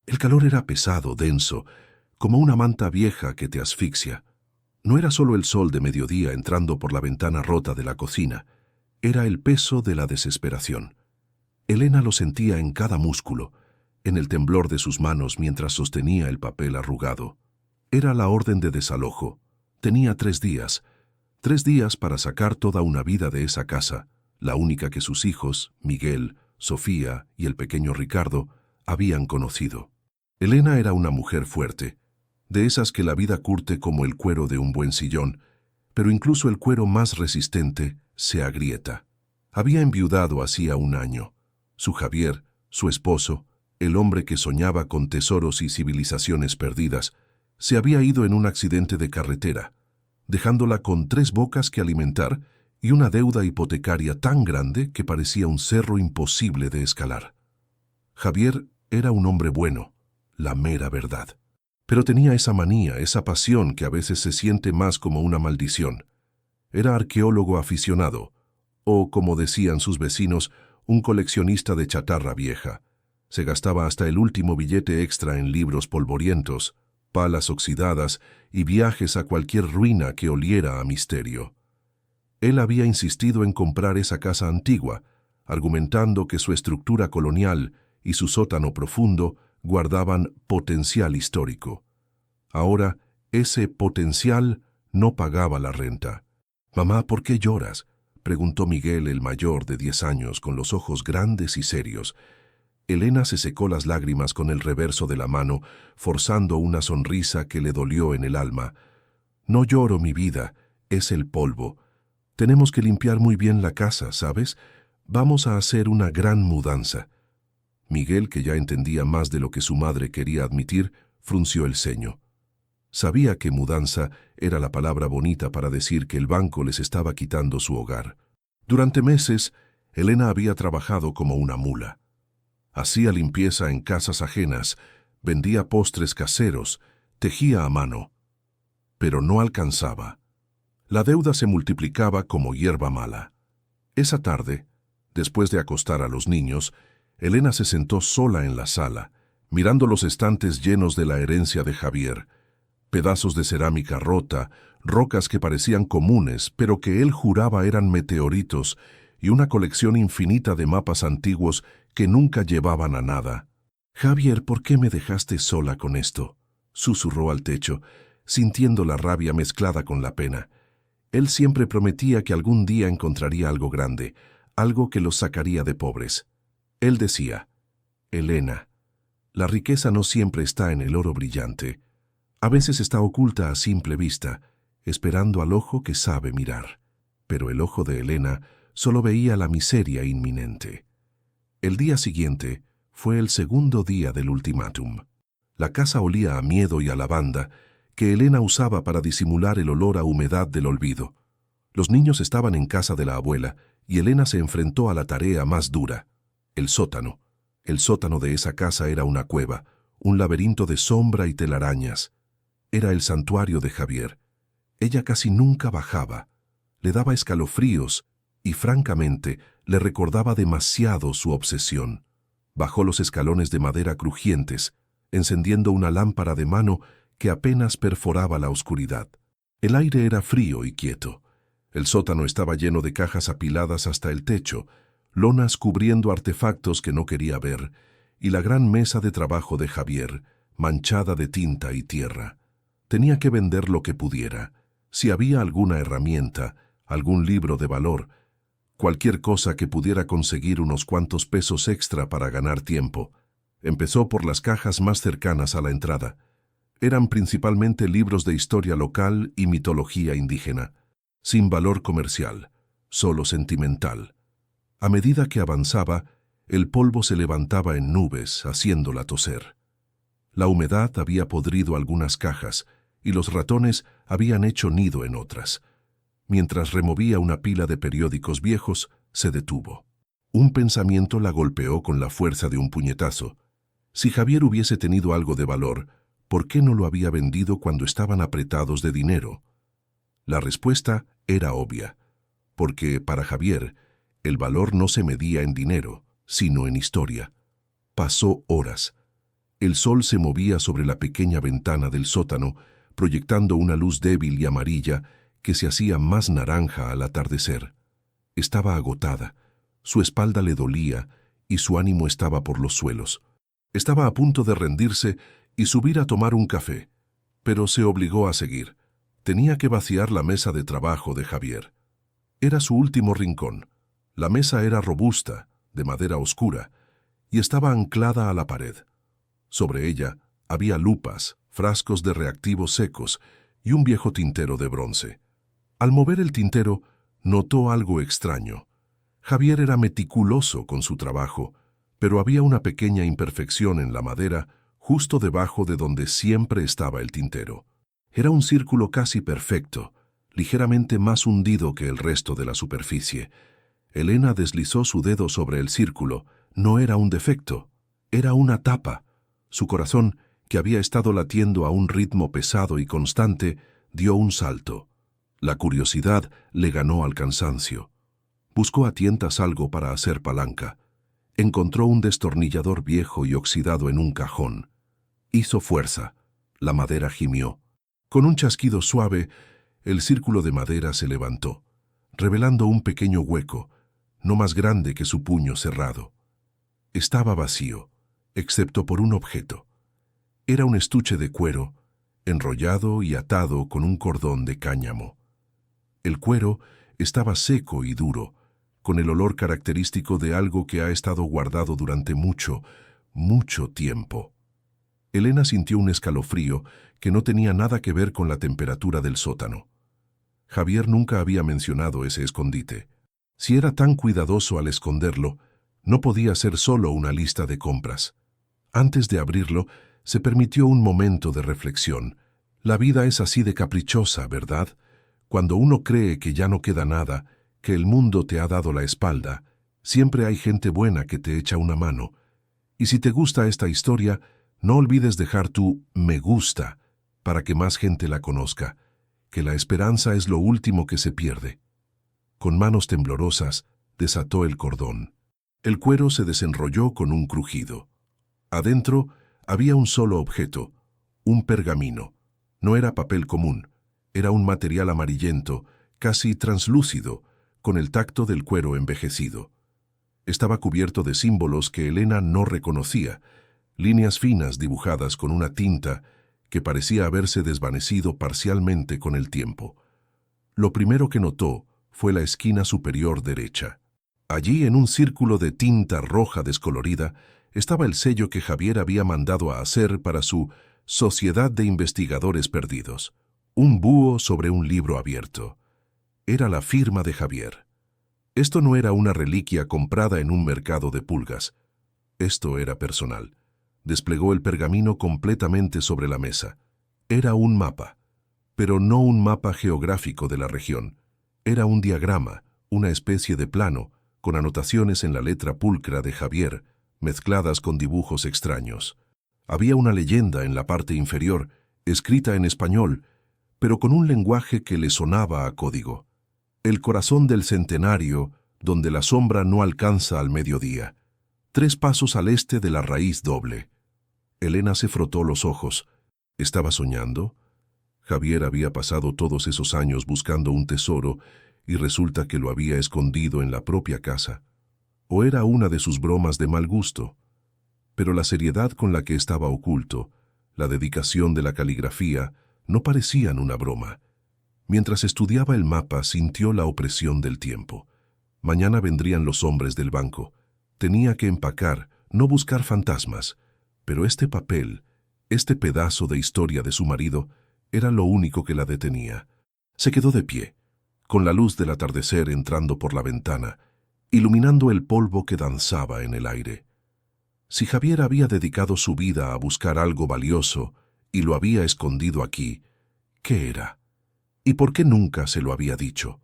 El calor era pesado, denso, como una manta vieja que te asfixia. No era solo el sol de mediodía entrando por la ventana rota de la cocina, era el peso de la desesperación. Elena lo sentía en cada músculo, en el temblor de sus manos mientras sostenía el papel arrugado. Era la orden de desalojo. Tenía 3 días. 3 días para sacar toda una vida de esa casa, la única que sus hijos, Miguel, Sofía y el pequeño Ricardo, habían conocido. Elena era una mujer fuerte, de esas que la vida curte como el cuero de un buen sillón, pero incluso el cuero más resistente se agrieta. Había enviudado hacía un año. Su Javier, su esposo, el hombre que soñaba con tesoros y civilizaciones perdidas, se había ido en un accidente de carretera, dejándola con 3 bocas que alimentar y una deuda hipotecaria tan grande que parecía un cerro imposible de escalar. Javier era un hombre bueno, la mera verdad. Pero tenía esa manía, esa pasión que a veces se siente más como una maldición. Era arqueólogo aficionado, o, como decían sus vecinos, un coleccionista de chatarra vieja. Se gastaba hasta el último billete extra en libros polvorientos, palas oxidadas y viajes a cualquier ruina que oliera a misterio. Él había insistido en comprar esa casa antigua, argumentando que su estructura colonial y su sótano profundo guardaban potencial histórico. Ahora, ese potencial no pagaba la renta. «Mamá, ¿por qué lloras?», preguntó Miguel, el mayor de 10 años, con los ojos grandes y serios. Elena se secó las lágrimas con el reverso de la mano, forzando una sonrisa que le dolió en el alma. «No lloro, mi vida, es el polvo. Tenemos que limpiar muy bien la casa, ¿sabes? Vamos a hacer una gran mudanza». Miguel, que ya entendía más de lo que su madre quería admitir, frunció el ceño. Sabía que mudanza era la palabra bonita para decir que el banco les estaba quitando su hogar. Durante meses, Elena había trabajado como una mula. Hacía limpieza en casas ajenas, vendía postres caseros, tejía a mano. Pero no alcanzaba. La deuda se multiplicaba como hierba mala. Esa tarde, después de acostar a los niños, Elena se sentó sola en la sala, mirando los estantes llenos de la herencia de Javier, pedazos de cerámica rota, rocas que parecían comunes, pero que él juraba eran meteoritos, y una colección infinita de mapas antiguos que nunca llevaban a nada. «Javier, ¿por qué me dejaste sola con esto?», susurró al techo, sintiendo la rabia mezclada con la pena. Él siempre prometía que algún día encontraría algo grande, algo que los sacaría de pobres. Él decía: «Elena, la riqueza no siempre está en el oro brillante. A veces está oculta a simple vista, esperando al ojo que sabe mirar». Pero el ojo de Elena solo veía la miseria inminente. El día siguiente fue el segundo día del ultimátum. La casa olía a miedo y a lavanda, que Elena usaba para disimular el olor a humedad del olvido. Los niños estaban en casa de la abuela, y Elena se enfrentó a la tarea más dura: el sótano. El sótano de esa casa era una cueva, un laberinto de sombra y telarañas. Era el santuario de Javier. Ella casi nunca bajaba. Le daba escalofríos y, francamente, le recordaba demasiado su obsesión. Bajó los escalones de madera crujientes, encendiendo una lámpara de mano que apenas perforaba la oscuridad. El aire era frío y quieto. El sótano estaba lleno de cajas apiladas hasta el techo, lonas cubriendo artefactos que no quería ver, y la gran mesa de trabajo de Javier, manchada de tinta y tierra. Tenía que vender lo que pudiera. Si había alguna herramienta, algún libro de valor, cualquier cosa que pudiera conseguir unos cuantos pesos extra para ganar tiempo. Empezó por las cajas más cercanas a la entrada. Eran principalmente libros de historia local y mitología indígena, sin valor comercial, solo sentimental. A medida que avanzaba, el polvo se levantaba en nubes, haciéndola toser. La humedad había podrido algunas cajas, y los ratones habían hecho nido en otras. Mientras removía una pila de periódicos viejos, se detuvo. Un pensamiento la golpeó con la fuerza de un puñetazo. Si Javier hubiese tenido algo de valor, ¿por qué no lo había vendido cuando estaban apretados de dinero? La respuesta era obvia, porque para Javier el valor no se medía en dinero, sino en historia. Pasó horas. El sol se movía sobre la pequeña ventana del sótano, proyectando una luz débil y amarilla que se hacía más naranja al atardecer. Estaba agotada, su espalda le dolía y su ánimo estaba por los suelos. Estaba a punto de rendirse y subir a tomar un café, pero se obligó a seguir. Tenía que vaciar la mesa de trabajo de Javier. Era su último rincón. La mesa era robusta, de madera oscura, y estaba anclada a la pared. Sobre ella había lupas, frascos de reactivos secos y un viejo tintero de bronce. Al mover el tintero, notó algo extraño. Javier era meticuloso con su trabajo, pero había una pequeña imperfección en la madera justo debajo de donde siempre estaba el tintero. Era un círculo casi perfecto, ligeramente más hundido que el resto de la superficie. Elena deslizó su dedo sobre el círculo. No era un defecto, era una tapa. Su corazón, que había estado latiendo a un ritmo pesado y constante, dio un salto. La curiosidad le ganó al cansancio. Buscó a tientas algo para hacer palanca. Encontró un destornillador viejo y oxidado en un cajón. Hizo fuerza. La madera gimió. Con un chasquido suave, el círculo de madera se levantó, revelando un pequeño hueco, no más grande que su puño cerrado. Estaba vacío, excepto por un objeto. Era un estuche de cuero, enrollado y atado con un cordón de cáñamo. El cuero estaba seco y duro, con el olor característico de algo que ha estado guardado durante mucho, mucho tiempo. Elena sintió un escalofrío que no tenía nada que ver con la temperatura del sótano. Javier nunca había mencionado ese escondite. Si era tan cuidadoso al esconderlo, no podía ser solo una lista de compras. Antes de abrirlo, se permitió un momento de reflexión. La vida es así de caprichosa, ¿verdad? Cuando uno cree que ya no queda nada, que el mundo te ha dado la espalda, siempre hay gente buena que te echa una mano. Y si te gusta esta historia, no olvides dejar tu me gusta para que más gente la conozca, que la esperanza es lo último que se pierde. Con manos temblorosas, desató el cordón. El cuero se desenrolló con un crujido. Adentro había un solo objeto, un pergamino. No era papel común, era un material amarillento, casi translúcido, con el tacto del cuero envejecido. Estaba cubierto de símbolos que Elena no reconocía, líneas finas dibujadas con una tinta que parecía haberse desvanecido parcialmente con el tiempo. Lo primero que notó fue la esquina superior derecha. Allí, en un círculo de tinta roja descolorida, estaba el sello que Javier había mandado a hacer para su Sociedad de Investigadores Perdidos, un búho sobre un libro abierto. Era la firma de Javier. Esto no era una reliquia comprada en un mercado de pulgas. Esto era personal. Desplegó el pergamino completamente sobre la mesa. Era un mapa, pero no un mapa geográfico de la región. Era un diagrama, una especie de plano, con anotaciones en la letra pulcra de Javier, mezcladas con dibujos extraños. Había una leyenda en la parte inferior, escrita en español, pero con un lenguaje que le sonaba a código. El corazón del centenario, donde la sombra no alcanza al mediodía. 3 pasos al este de la raíz doble. Elena se frotó los ojos. ¿Estaba soñando? Javier había pasado todos esos años buscando un tesoro y resulta que lo había escondido en la propia casa. ¿O era una de sus bromas de mal gusto? Pero la seriedad con la que estaba oculto, la dedicación de la caligrafía, no parecían una broma. Mientras estudiaba el mapa, sintió la opresión del tiempo. Mañana vendrían los hombres del banco. Tenía que empacar, no buscar fantasmas. Pero este papel, este pedazo de historia de su marido, era lo único que la detenía. Se quedó de pie, con la luz del atardecer entrando por la ventana, iluminando el polvo que danzaba en el aire. Si Javier había dedicado su vida a buscar algo valioso y lo había escondido aquí, ¿qué era? ¿Y por qué nunca se lo había dicho?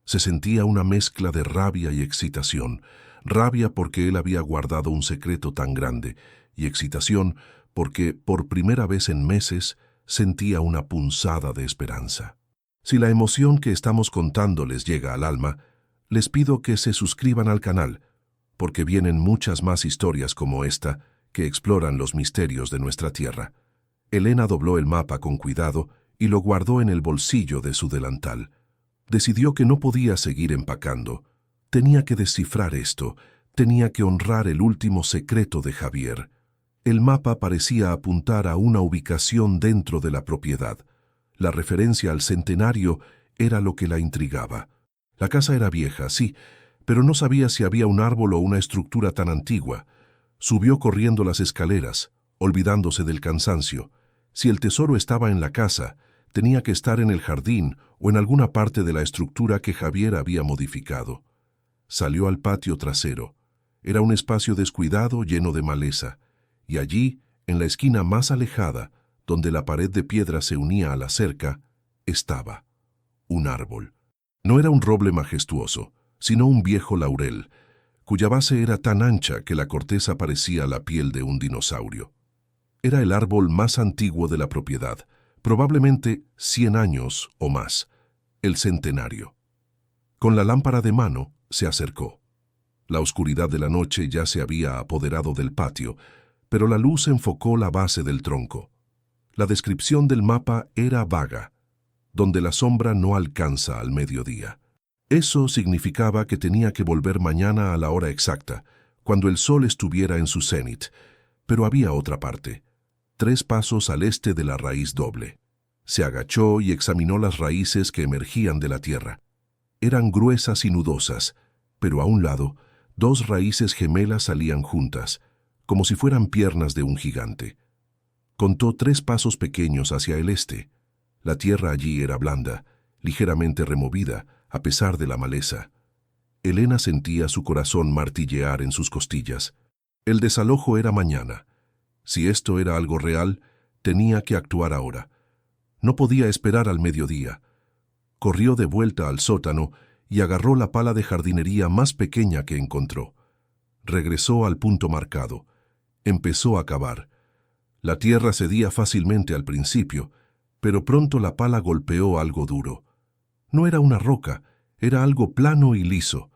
Se sentía una mezcla de rabia y excitación, rabia porque él había guardado un secreto tan grande, y excitación porque, por primera vez en meses, sentía una punzada de esperanza. Si la emoción que estamos contando les llega al alma, les pido que se suscriban al canal, porque vienen muchas más historias como esta que exploran los misterios de nuestra tierra. Elena dobló el mapa con cuidado y lo guardó en el bolsillo de su delantal. Decidió que no podía seguir empacando. Tenía que descifrar esto, tenía que honrar el último secreto de Javier. El mapa parecía apuntar a una ubicación dentro de la propiedad. La referencia al centenario era lo que la intrigaba. La casa era vieja, sí, pero no sabía si había un árbol o una estructura tan antigua. Subió corriendo las escaleras, olvidándose del cansancio. Si el tesoro estaba en la casa, tenía que estar en el jardín o en alguna parte de la estructura que Javier había modificado. Salió al patio trasero. Era un espacio descuidado lleno de maleza, y allí, en la esquina más alejada, donde la pared de piedra se unía a la cerca, estaba un árbol. No era un roble majestuoso, sino un viejo laurel, cuya base era tan ancha que la corteza parecía la piel de un dinosaurio. Era el árbol más antiguo de la propiedad, probablemente 100 años o más, el centenario. Con la lámpara de mano, se acercó. La oscuridad de la noche ya se había apoderado del patio, pero la luz enfocó la base del tronco. La descripción del mapa era vaga, donde la sombra no alcanza al mediodía. Eso significaba que tenía que volver mañana a la hora exacta, cuando el sol estuviera en su cenit, pero había otra parte, 3 pasos al este de la raíz doble. Se agachó y examinó las raíces que emergían de la tierra. Eran gruesas y nudosas, pero a un lado, 2 raíces gemelas salían juntas, como si fueran piernas de un gigante. Contó 3 pasos pequeños hacia el este. La tierra allí era blanda, ligeramente removida, a pesar de la maleza. Elena sentía su corazón martillear en sus costillas. El desalojo era mañana. Si esto era algo real, tenía que actuar ahora. No podía esperar al mediodía. Corrió de vuelta al sótano y agarró la pala de jardinería más pequeña que encontró. Regresó al punto marcado. Empezó a cavar. La tierra cedía fácilmente al principio, pero pronto la pala golpeó algo duro. No era una roca, era algo plano y liso.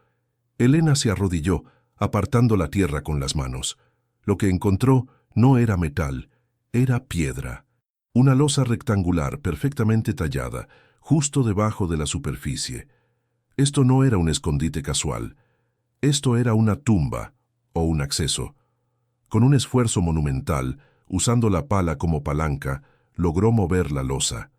Elena se arrodilló, apartando la tierra con las manos. Lo que encontró no era metal, era piedra. Una losa rectangular perfectamente tallada, justo debajo de la superficie. Esto no era un escondite casual. Esto era una tumba o un acceso. Con un esfuerzo monumental, usando la pala como palanca, logró mover la losa.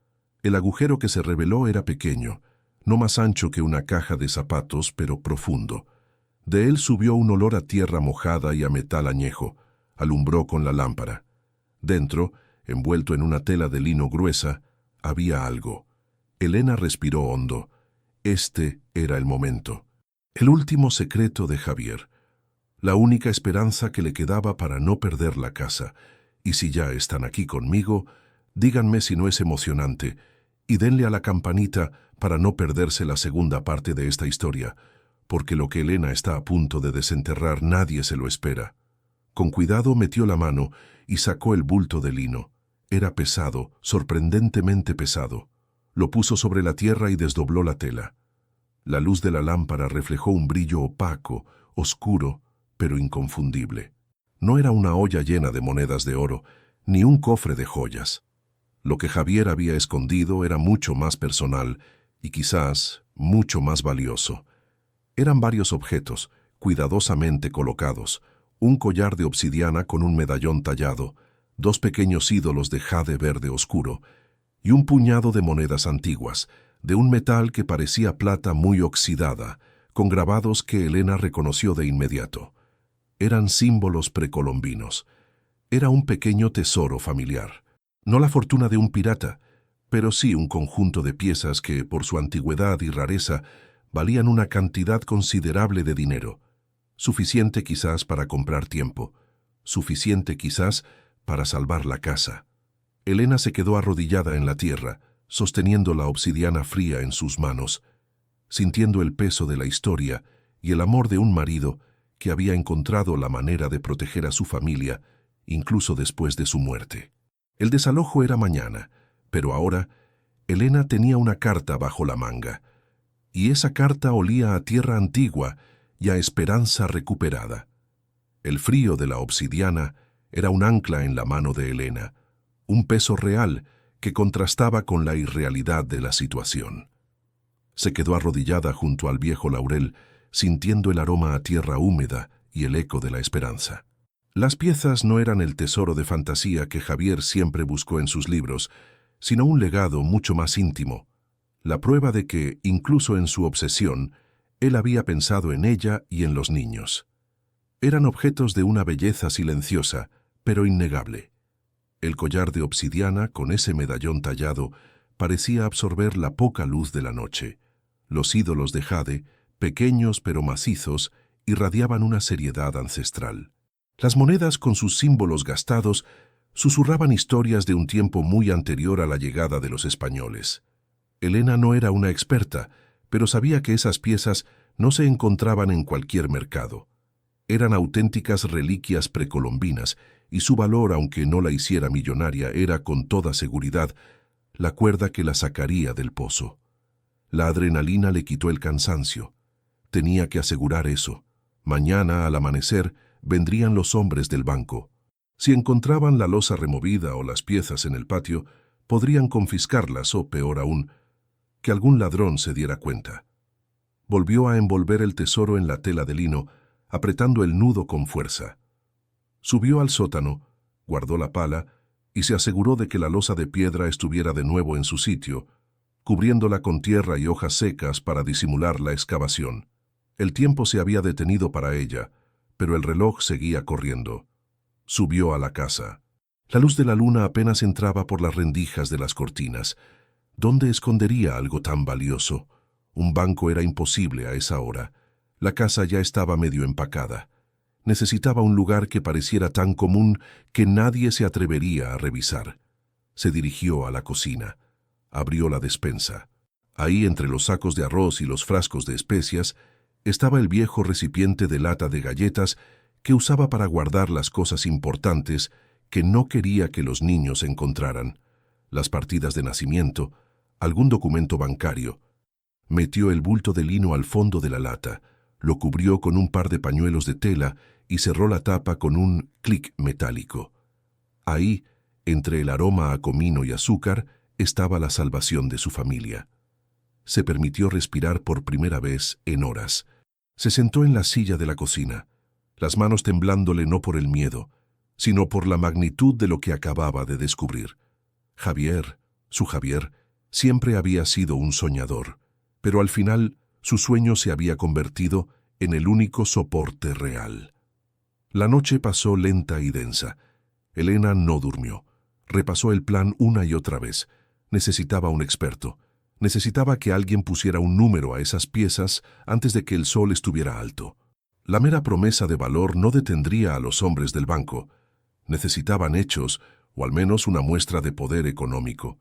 El agujero que se reveló era pequeño, no más ancho que una caja de zapatos, pero profundo. De él subió un olor a tierra mojada y a metal añejo. Alumbró con la lámpara. Dentro, envuelto en una tela de lino gruesa, había algo. Elena respiró hondo. Este era el momento. El último secreto de Javier. La única esperanza que le quedaba para no perder la casa. Y si ya están aquí conmigo, díganme si no es emocionante, y denle a la campanita para no perderse la segunda parte de esta historia, porque lo que Elena está a punto de desenterrar nadie se lo espera. Con cuidado metió la mano y sacó el bulto de lino. Era pesado, sorprendentemente pesado. Lo puso sobre la tierra y desdobló la tela. La luz de la lámpara reflejó un brillo opaco, oscuro, pero inconfundible. No era una olla llena de monedas de oro, ni un cofre de joyas. Lo que Javier había escondido era mucho más personal y quizás mucho más valioso. Eran varios objetos, cuidadosamente colocados, un collar de obsidiana con un medallón tallado, 2 pequeños ídolos de jade verde oscuro y un puñado de monedas antiguas, de un metal que parecía plata muy oxidada, con grabados que Elena reconoció de inmediato. Eran símbolos precolombinos. Era un pequeño tesoro familiar. No la fortuna de un pirata, pero sí un conjunto de piezas que, por su antigüedad y rareza, valían una cantidad considerable de dinero. Suficiente quizás para comprar tiempo. Suficiente quizás para salvar la casa. Elena se quedó arrodillada en la tierra, sosteniendo la obsidiana fría en sus manos, sintiendo el peso de la historia y el amor de un marido que había encontrado la manera de proteger a su familia, incluso después de su muerte. El desalojo era mañana, pero ahora Elena tenía una carta bajo la manga, y esa carta olía a tierra antigua y a esperanza recuperada. El frío de la obsidiana, Era un ancla en la mano de Elena, un peso real que contrastaba con la irrealidad de la situación. Se quedó arrodillada junto al viejo laurel, sintiendo el aroma a tierra húmeda y el eco de la esperanza. Las piezas no eran el tesoro de fantasía que Javier siempre buscó en sus libros, sino un legado mucho más íntimo, la prueba de que, incluso en su obsesión, él había pensado en ella y en los niños. Eran objetos de una belleza silenciosa, pero innegable. El collar de obsidiana, con ese medallón tallado, parecía absorber la poca luz de la noche. Los ídolos de jade, pequeños pero macizos, irradiaban una seriedad ancestral. Las monedas, con sus símbolos gastados, susurraban historias de un tiempo muy anterior a la llegada de los españoles. Elena no era una experta, pero sabía que esas piezas no se encontraban en cualquier mercado. Eran auténticas reliquias precolombinas, y su valor, aunque no la hiciera millonaria, era, con toda seguridad, la cuerda que la sacaría del pozo. La adrenalina le quitó el cansancio. Tenía que asegurar eso. Mañana, al amanecer, vendrían los hombres del banco. Si encontraban la losa removida o las piezas en el patio, podrían confiscarlas o, peor aún, que algún ladrón se diera cuenta. Volvió a envolver el tesoro en la tela de lino, apretando el nudo con fuerza. Subió al sótano, guardó la pala y se aseguró de que la losa de piedra estuviera de nuevo en su sitio, cubriéndola con tierra y hojas secas para disimular la excavación. El tiempo se había detenido para ella, pero el reloj seguía corriendo. Subió a la casa. La luz de la luna apenas entraba por las rendijas de las cortinas. ¿Dónde escondería algo tan valioso? Un banco era imposible a esa hora. La casa ya estaba medio empacada. Necesitaba un lugar que pareciera tan común que nadie se atrevería a revisar. Se dirigió a la cocina. Abrió la despensa. Ahí, entre los sacos de arroz y los frascos de especias, estaba el viejo recipiente de lata de galletas que usaba para guardar las cosas importantes que no quería que los niños encontraran. Las partidas de nacimiento, algún documento bancario. Metió el bulto de lino al fondo de la lata, lo cubrió con un par de pañuelos de tela y cerró la tapa con un clic metálico. Ahí, entre el aroma a comino y azúcar, estaba la salvación de su familia. Se permitió respirar por primera vez en horas. Se sentó en la silla de la cocina, las manos temblándole no por el miedo, sino por la magnitud de lo que acababa de descubrir. Javier, su Javier, siempre había sido un soñador, pero al final su sueño se había convertido en el único soporte real. La noche pasó lenta y densa. Elena no durmió. Repasó el plan una y otra vez. Necesitaba un experto. Necesitaba que alguien pusiera un número a esas piezas antes de que el sol estuviera alto. La mera promesa de valor no detendría a los hombres del banco. Necesitaban hechos, o al menos una muestra de poder económico.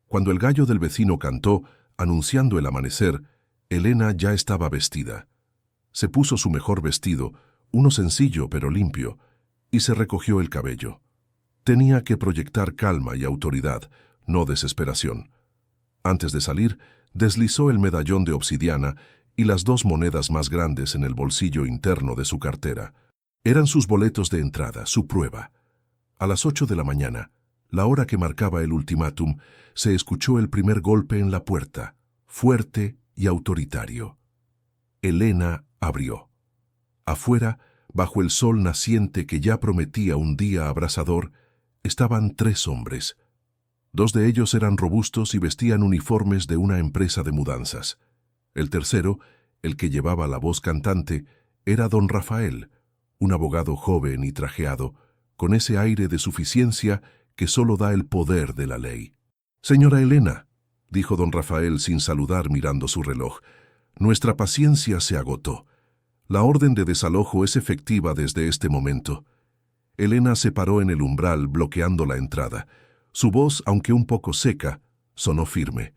Cuando el gallo del vecino cantó, anunciando el amanecer, Elena ya estaba vestida. Se puso su mejor vestido, uno sencillo pero limpio, y se recogió el cabello. Tenía que proyectar calma y autoridad, no desesperación. Antes de salir, deslizó el medallón de obsidiana y las 2 monedas más grandes en el bolsillo interno de su cartera. Eran sus boletos de entrada, su prueba. A las 8 de la mañana, la hora que marcaba el ultimátum, se escuchó el primer golpe en la puerta, fuerte y autoritario. Elena abrió. Afuera, bajo el sol naciente que ya prometía un día abrasador, estaban 3 hombres. 2 de ellos eran robustos y vestían uniformes de una empresa de mudanzas. El tercero, el que llevaba la voz cantante, era don Rafael, un abogado joven y trajeado, con ese aire de suficiencia que solo da el poder de la ley. «Señora Elena», dijo don Rafael sin saludar mirando su reloj, «nuestra paciencia se agotó. La orden de desalojo es efectiva desde este momento». Elena se paró en el umbral bloqueando la entrada. Su voz, aunque un poco seca, sonó firme.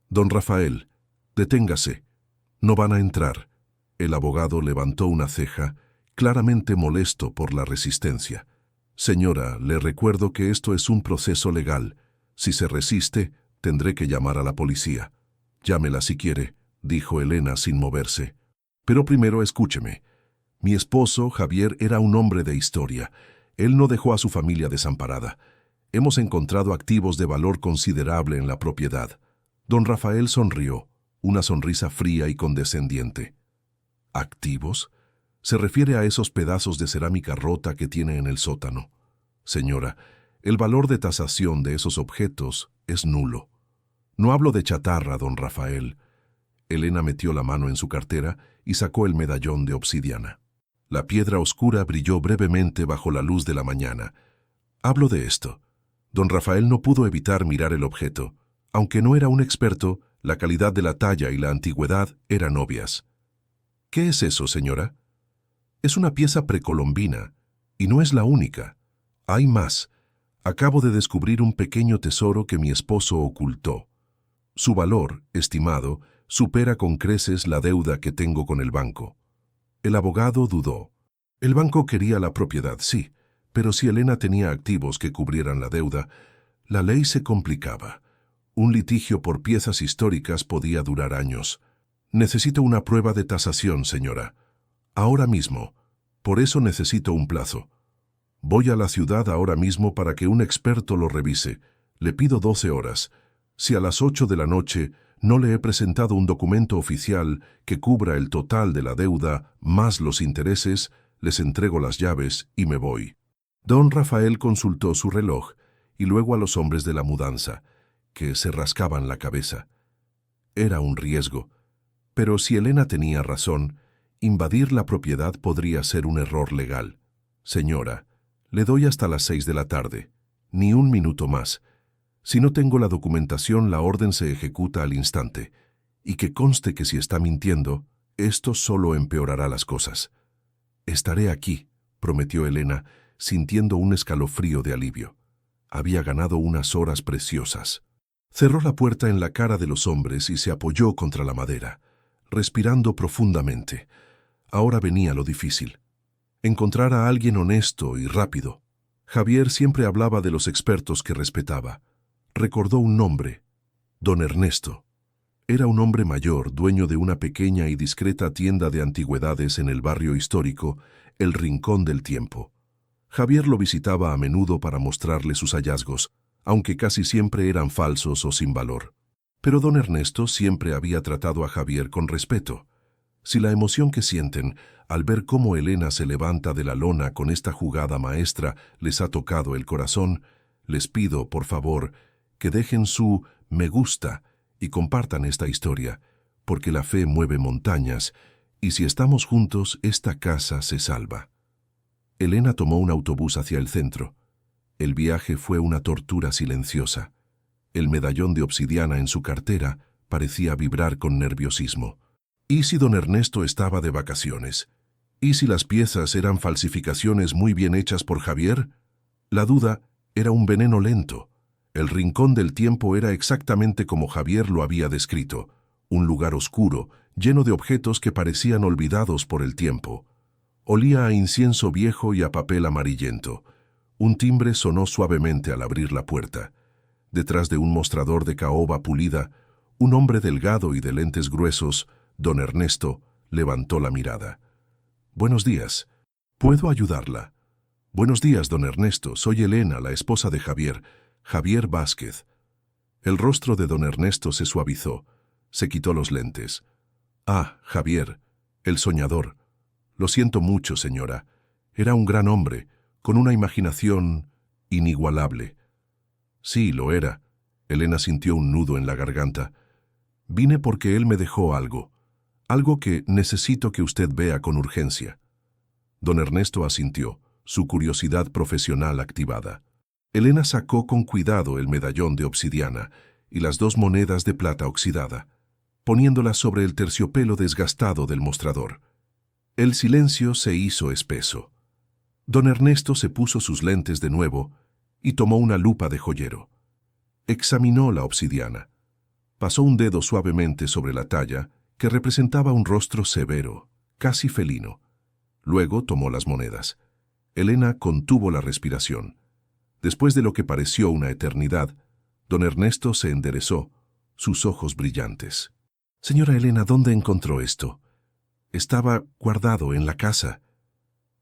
«Don Rafael, deténgase. No van a entrar». El abogado levantó una ceja, claramente molesto por la resistencia. «Señora, le recuerdo que esto es un proceso legal. Si se resiste, tendré que llamar a la policía». «Llámela si quiere», dijo Elena sin moverse. «Pero primero escúcheme. Mi esposo, Javier, era un hombre de historia. Él no dejó a su familia desamparada. Hemos encontrado activos de valor considerable en la propiedad. Don Rafael sonrió, una sonrisa fría y condescendiente. ¿Activos? Se refiere a esos pedazos de cerámica rota que tiene en el sótano. Señora, el valor de tasación de esos objetos es nulo. No hablo de chatarra, don Rafael. Elena metió la mano en su cartera y sacó el medallón de obsidiana. La piedra oscura brilló brevemente bajo la luz de la mañana. Hablo de esto. Don Rafael no pudo evitar mirar el objeto. Aunque no era un experto, la calidad de la talla y la antigüedad eran obvias. ¿Qué es eso, señora? Es una pieza precolombina, y no es la única. Hay más. Acabo de descubrir un pequeño tesoro que mi esposo ocultó. Su valor, estimado, supera con creces la deuda que tengo con el banco. El abogado dudó. El banco quería la propiedad, sí, pero si Elena tenía activos que cubrieran la deuda, la ley se complicaba. Un litigio por piezas históricas podía durar años. Necesito una prueba de tasación, señora. Ahora mismo. Por eso necesito un plazo. Voy a la ciudad ahora mismo para que un experto lo revise. Le pido 12 horas. Si a las 8 de la noche no le he presentado un documento oficial que cubra el total de la deuda más los intereses, les entrego las llaves y me voy. Don Rafael consultó su reloj y luego a los hombres de la mudanza, que se rascaban la cabeza. Era un riesgo, pero si Elena tenía razón, invadir la propiedad podría ser un error legal. Señora, le doy hasta las 6 de la tarde, ni un minuto más. Si no tengo la documentación, la orden se ejecuta al instante, y que conste que si está mintiendo, esto solo empeorará las cosas. Estaré aquí, prometió Elena, sintiendo un escalofrío de alivio. Había ganado unas horas preciosas. Cerró la puerta en la cara de los hombres y se apoyó contra la madera, respirando profundamente. Ahora venía lo difícil. Encontrar a alguien honesto y rápido. Javier siempre hablaba de los expertos que respetaba. Recordó un nombre, don Ernesto. Era un hombre mayor, dueño de una pequeña y discreta tienda de antigüedades en el barrio histórico, El Rincón del Tiempo. Javier lo visitaba a menudo para mostrarle sus hallazgos, aunque casi siempre eran falsos o sin valor. Pero don Ernesto siempre había tratado a Javier con respeto. Si la emoción que sienten al ver cómo Elena se levanta de la lona con esta jugada maestra les ha tocado el corazón, les pido, por favor, que dejen su me gusta y compartan esta historia, porque la fe mueve montañas, y si estamos juntos, esta casa se salva. Elena tomó un autobús hacia el centro. El viaje fue una tortura silenciosa. El medallón de obsidiana en su cartera parecía vibrar con nerviosismo. ¿Y si don Ernesto estaba de vacaciones? ¿Y si las piezas eran falsificaciones muy bien hechas por Javier? La duda era un veneno lento. El Rincón del Tiempo era exactamente como Javier lo había descrito, un lugar oscuro, lleno de objetos que parecían olvidados por el tiempo. Olía a incienso viejo y a papel amarillento. Un timbre sonó suavemente al abrir la puerta. Detrás de un mostrador de caoba pulida, un hombre delgado y de lentes gruesos, don Ernesto, levantó la mirada. «Buenos días. ¿Puedo ayudarla?» «Buenos días, don Ernesto. Soy Elena, la esposa de Javier. Javier Vázquez». El rostro de don Ernesto se suavizó. Se quitó los lentes. «Ah, Javier, el soñador. Lo siento mucho, señora. Era un gran hombre, con una imaginación inigualable». «Sí, lo era». Elena sintió un nudo en la garganta. «Vine porque él me dejó algo. Algo que necesito que usted vea con urgencia». Don Ernesto asintió, su curiosidad profesional activada. Elena sacó con cuidado el medallón de obsidiana y las 2 monedas de plata oxidada, poniéndolas sobre el terciopelo desgastado del mostrador. El silencio se hizo espeso. Don Ernesto se puso sus lentes de nuevo y tomó una lupa de joyero. Examinó la obsidiana. Pasó un dedo suavemente sobre la talla, que representaba un rostro severo, casi felino. Luego tomó las monedas. Elena contuvo la respiración. Después de lo que pareció una eternidad, don Ernesto se enderezó, sus ojos brillantes. «Señora Elena, ¿dónde encontró esto?» «Estaba guardado en la casa».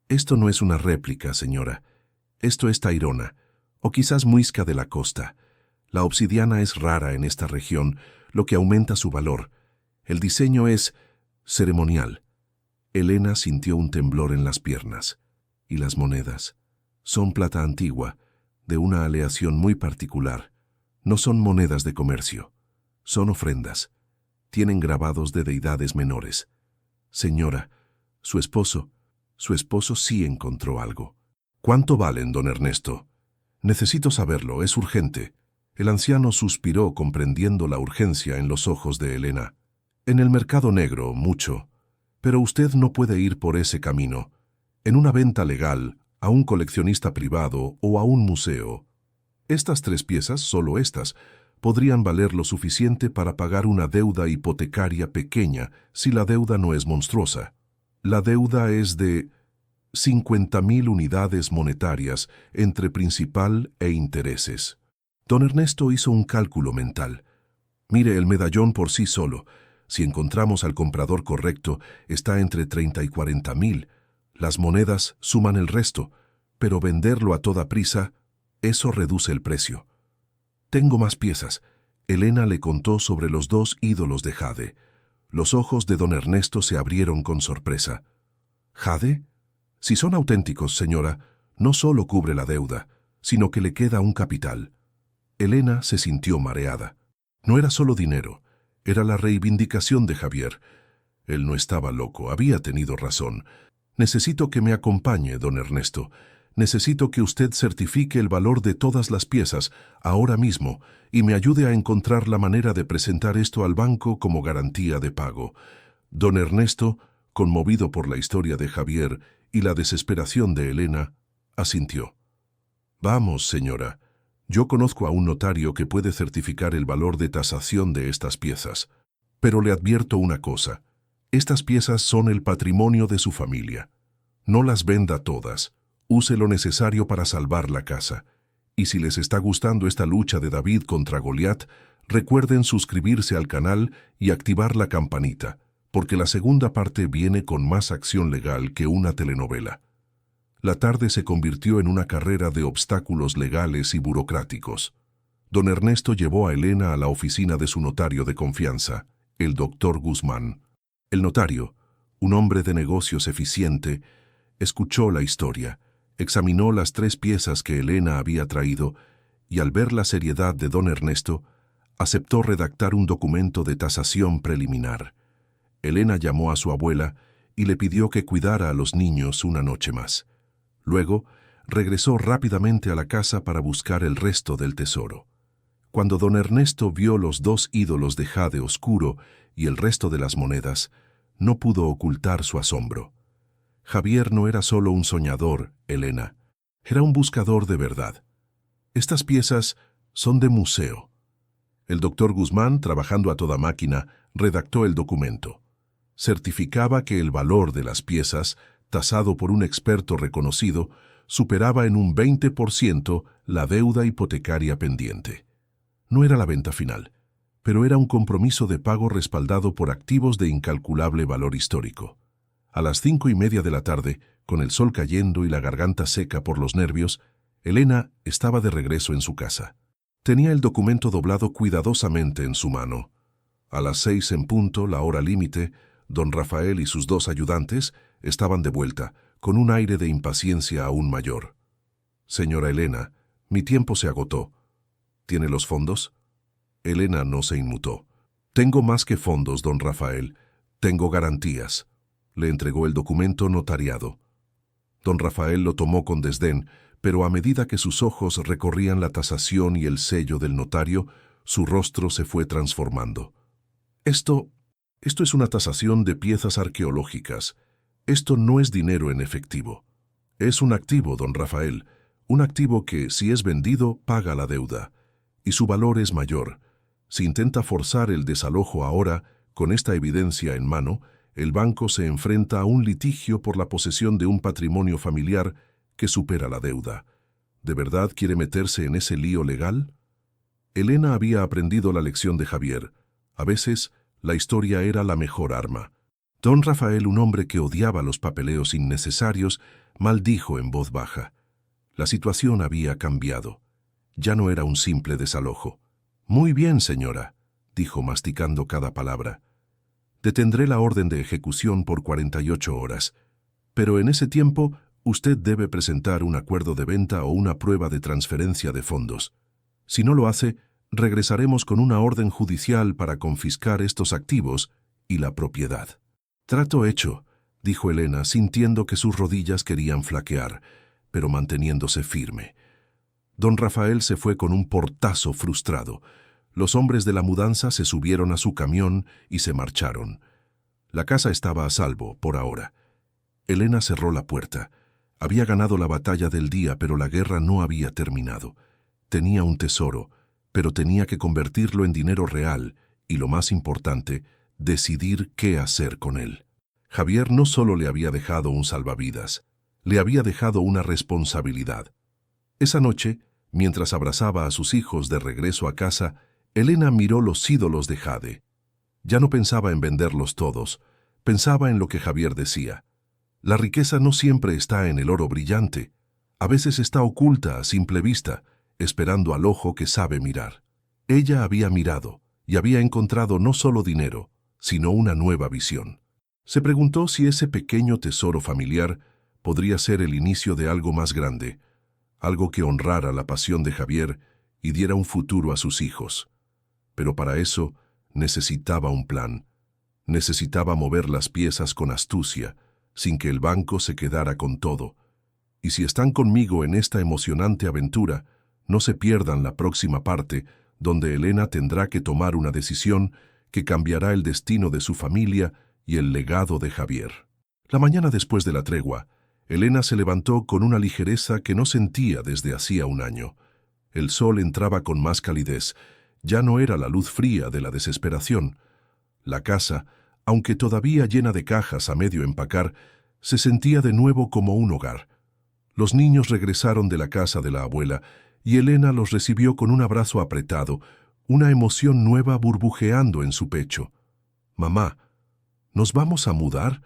«Esto no es una réplica, señora. Esto es tairona, o quizás muisca de la costa. La obsidiana es rara en esta región, lo que aumenta su valor. El diseño es ceremonial. Elena sintió un temblor en las piernas. ¿Y las monedas? Son plata antigua, de una aleación muy particular. No son monedas de comercio. Son ofrendas. Tienen grabados de deidades menores. Señora, su esposo sí encontró algo. ¿Cuánto valen, don Ernesto? Necesito saberlo, es urgente. El anciano suspiró comprendiendo la urgencia en los ojos de Elena. En el mercado negro, mucho. Pero usted no puede ir por ese camino. En una venta legal, a un coleccionista privado o a un museo. Estas 3 piezas, solo estas, podrían valer lo suficiente para pagar una deuda hipotecaria pequeña si la deuda no es monstruosa. La deuda es de 50.000 unidades monetarias entre principal e intereses. Don Ernesto hizo un cálculo mental. Mire, el medallón por sí solo, si encontramos al comprador correcto, está entre 30 y 40.000. Las monedas suman el resto, pero venderlo a toda prisa, eso reduce el precio. Tengo más piezas. Elena le contó sobre los 2 ídolos de jade. Los ojos de don Ernesto se abrieron con sorpresa. ¿Jade? Si son auténticos, señora, no solo cubre la deuda, sino que le queda un capital. Elena se sintió mareada. No era solo dinero, era la reivindicación de Javier. Él no estaba loco, había tenido razón. Necesito que me acompañe, don Ernesto. Necesito que usted certifique el valor de todas las piezas, ahora mismo, y me ayude a encontrar la manera de presentar esto al banco como garantía de pago. Don Ernesto, conmovido por la historia de Javier y la desesperación de Elena, asintió. Vamos, señora. Yo conozco a un notario que puede certificar el valor de tasación de estas piezas. Pero le advierto una cosa. Estas piezas son el patrimonio de su familia. No las venda todas. Use lo necesario para salvar la casa. Y si les está gustando esta lucha de David contra Goliat, recuerden suscribirse al canal y activar la campanita, porque la segunda parte viene con más acción legal que una telenovela. La tarde se convirtió en una carrera de obstáculos legales y burocráticos. Don Ernesto llevó a Elena a la oficina de su notario de confianza, el doctor Guzmán. El notario, un hombre de negocios eficiente, escuchó la historia, examinó las 3 piezas que Elena había traído y al ver la seriedad de don Ernesto, aceptó redactar un documento de tasación preliminar. Elena llamó a su abuela y le pidió que cuidara a los niños una noche más. Luego, regresó rápidamente a la casa para buscar el resto del tesoro. Cuando don Ernesto vio los 2 ídolos de jade oscuro y el resto de las monedas, no pudo ocultar su asombro. Javier no era solo un soñador, Elena. Era un buscador de verdad. Estas piezas son de museo. El doctor Guzmán, trabajando a toda máquina, redactó el documento. Certificaba que el valor de las piezas, tasado por un experto reconocido, superaba en un 20% la deuda hipotecaria pendiente. No era la venta final, pero era un compromiso de pago respaldado por activos de incalculable valor histórico. A las 5:30 de la tarde, con el sol cayendo y la garganta seca por los nervios, Elena estaba de regreso en su casa. Tenía el documento doblado cuidadosamente en su mano. A las 6 en punto, la hora límite, don Rafael y sus 2 ayudantes estaban de vuelta, con un aire de impaciencia aún mayor. Señora Elena, mi tiempo se agotó. ¿Tiene los fondos? Elena no se inmutó. Tengo más que fondos, don Rafael. Tengo garantías. Le entregó el documento notariado. Don Rafael lo tomó con desdén, pero a medida que sus ojos recorrían la tasación y el sello del notario, su rostro se fue transformando. Esto es una tasación de piezas arqueológicas. Esto no es dinero en efectivo. Es un activo, don Rafael, un activo que, si es vendido, paga la deuda. Y su valor es mayor. Si intenta forzar el desalojo ahora, con esta evidencia en mano, el banco se enfrenta a un litigio por la posesión de un patrimonio familiar que supera la deuda. ¿De verdad quiere meterse en ese lío legal? Elena había aprendido la lección de Javier. A veces, la historia era la mejor arma. Don Rafael, un hombre que odiaba los papeleos innecesarios, maldijo en voz baja. La situación había cambiado. Ya no era un simple desalojo. «Muy bien, señora», dijo masticando cada palabra. «Detendré la orden de ejecución por 48 horas. Pero en ese tiempo, usted debe presentar un acuerdo de venta o una prueba de transferencia de fondos. Si no lo hace, regresaremos con una orden judicial para confiscar estos activos y la propiedad». «Trato hecho», dijo Elena, sintiendo que sus rodillas querían flaquear, pero manteniéndose firme. Don Rafael se fue con un portazo frustrado. Los hombres de la mudanza se subieron a su camión y se marcharon. La casa estaba a salvo, por ahora. Elena cerró la puerta. Había ganado la batalla del día, pero la guerra no había terminado. Tenía un tesoro, pero tenía que convertirlo en dinero real y, lo más importante, decidir qué hacer con él. Javier no solo le había dejado un salvavidas, le había dejado una responsabilidad. Esa noche, mientras abrazaba a sus hijos de regreso a casa, Elena miró los ídolos de jade. Ya no pensaba en venderlos todos, pensaba en lo que Javier decía. La riqueza no siempre está en el oro brillante, a veces está oculta a simple vista, esperando al ojo que sabe mirar. Ella había mirado y había encontrado no solo dinero, sino una nueva visión. Se preguntó si ese pequeño tesoro familiar podría ser el inicio de algo más grande, algo que honrara la pasión de Javier y diera un futuro a sus hijos. Pero para eso necesitaba un plan. Necesitaba mover las piezas con astucia, sin que el banco se quedara con todo. Y si están conmigo en esta emocionante aventura, no se pierdan la próxima parte, donde Elena tendrá que tomar una decisión que cambiará el destino de su familia y el legado de Javier. La mañana después de la tregua, Elena se levantó con una ligereza que no sentía desde hacía un año. El sol entraba con más calidez. Ya no era la luz fría de la desesperación. La casa, aunque todavía llena de cajas a medio empacar, se sentía de nuevo como un hogar. Los niños regresaron de la casa de la abuela y Elena los recibió con un abrazo apretado, una emoción nueva burbujeando en su pecho. «Mamá, ¿nos vamos a mudar?»,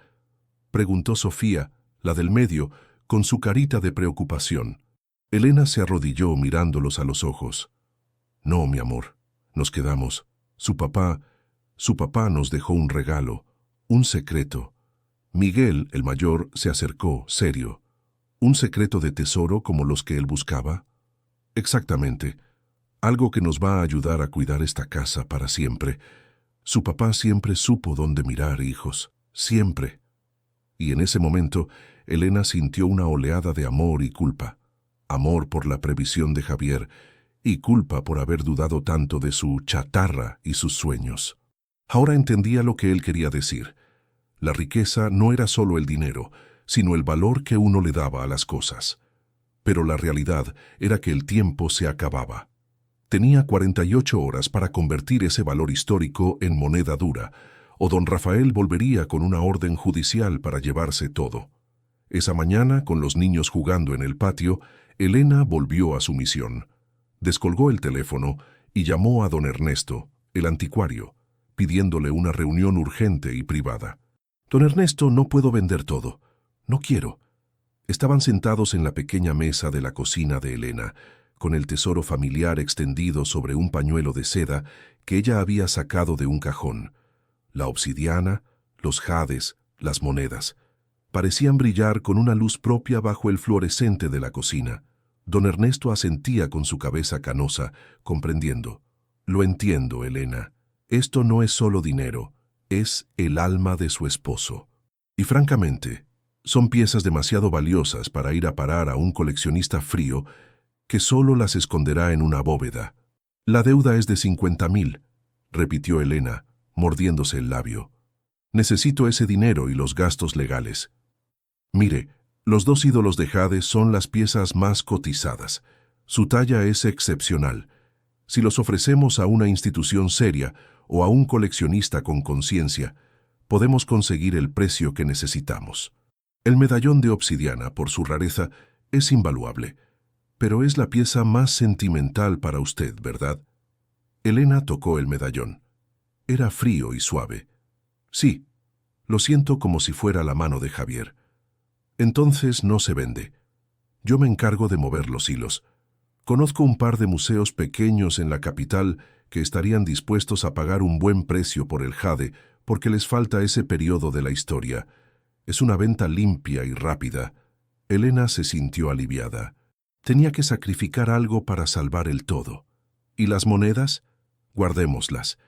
preguntó Sofía, la del medio, con su carita de preocupación. Elena se arrodilló mirándolos a los ojos. «No, mi amor, nos quedamos. Su papá nos dejó un regalo, un secreto». Miguel, el mayor, se acercó, serio. «¿Un secreto de tesoro como los que él buscaba?». «Exactamente. Algo que nos va a ayudar a cuidar esta casa para siempre. Su papá siempre supo dónde mirar, hijos. Siempre». Y en ese momento, Elena sintió una oleada de amor y culpa. Amor por la previsión de Javier y culpa por haber dudado tanto de su chatarra y sus sueños. Ahora entendía lo que él quería decir. La riqueza no era solo el dinero, sino el valor que uno le daba a las cosas. Pero la realidad era que el tiempo se acababa. Tenía 48 horas para convertir ese valor histórico en moneda dura, o don Rafael volvería con una orden judicial para llevarse todo. Esa mañana, con los niños jugando en el patio, Elena volvió a su misión. Descolgó el teléfono y llamó a don Ernesto, el anticuario, pidiéndole una reunión urgente y privada. «Don Ernesto, no puedo vender todo. No quiero». Estaban sentados en la pequeña mesa de la cocina de Elena, con el tesoro familiar extendido sobre un pañuelo de seda que ella había sacado de un cajón. La obsidiana, los jades, las monedas, parecían brillar con una luz propia bajo el fluorescente de la cocina. Don Ernesto asentía con su cabeza canosa, comprendiendo. «Lo entiendo, Elena. Esto no es solo dinero, es el alma de su esposo. Y francamente, son piezas demasiado valiosas para ir a parar a un coleccionista frío que solo las esconderá en una bóveda». «La deuda es de 50,000», repitió Elena, mordiéndose el labio. «Necesito ese dinero y los gastos legales. Mire, los dos ídolos de jade son las piezas más cotizadas. Su talla es excepcional. Si los ofrecemos a una institución seria o a un coleccionista con conciencia, podemos conseguir el precio que necesitamos. El medallón de obsidiana, por su rareza, es invaluable, pero es la pieza más sentimental para usted, ¿verdad?» Elena tocó el medallón. Era frío y suave. «Sí, lo siento como si fuera la mano de Javier». «Entonces no se vende». Yo me encargo de mover los hilos. Conozco un par de museos pequeños en la capital que estarían dispuestos a pagar un buen precio por el jade porque les falta ese periodo de la historia. Es una venta limpia y rápida. Elena se sintió aliviada. Tenía que sacrificar algo para salvar el todo. ¿Y las monedas? Guardémoslas.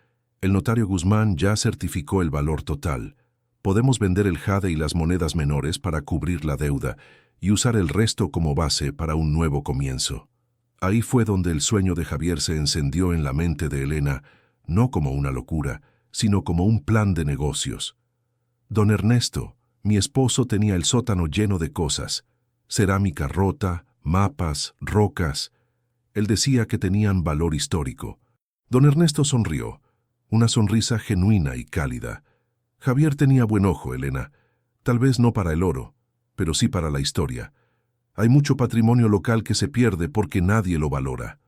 El notario Guzmán ya certificó el valor total. Podemos vender el jade y las monedas menores para cubrir la deuda y usar el resto como base para un nuevo comienzo. Ahí fue donde el sueño de Javier se encendió en la mente de Elena, no como una locura, sino como un plan de negocios. Don Ernesto, mi esposo, tenía el sótano lleno de cosas, cerámica rota, mapas, rocas. Él decía que tenían valor histórico. Don Ernesto sonrió, una sonrisa genuina y cálida. Javier tenía buen ojo, Elena, tal vez no para el oro, pero sí para la historia. Hay mucho patrimonio local que se pierde porque nadie lo valora.